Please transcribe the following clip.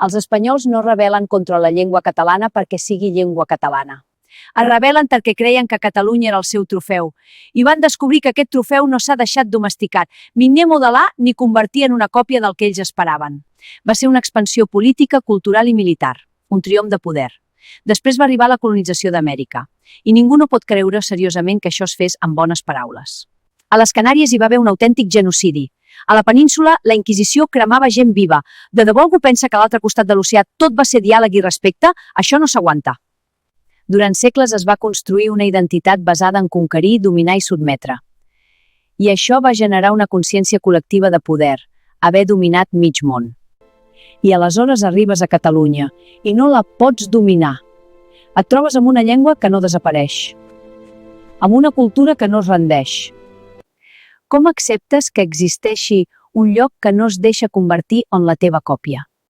Els espanyols no rebel·len contra la llengua catalana perquè sigui llengua catalana. Es rebel·len perquè creien que Catalunya era el seu trofeu i van descobrir que aquest trofeu no s'ha deixat domesticat, ni modelar ni convertir en una còpia del que ells esperaven. Va ser una expansió política, cultural i militar, un triomf de poder. Després va arribar la colonització d'Amèrica, i ningú no pot creure seriosament que això es fes amb bones paraules. A les Canàries hi va haver un autèntic genocidi. A la península, la Inquisició cremava gent viva. De debò algú pensa que a l'altre costat de l'oceà tot va ser diàleg i respecte? Això no s'aguanta. Durant segles es va construir una identitat basada en conquerir, dominar i sotmetre. I això va generar una consciència col·lectiva de poder, haver dominat mig món. I aleshores arribes a Catalunya i no la pots dominar. Et trobes amb una llengua que no desapareix, amb una cultura que no es rendeix. Com acceptes que existeixi un lloc que no es deixa convertir en la teva còpia?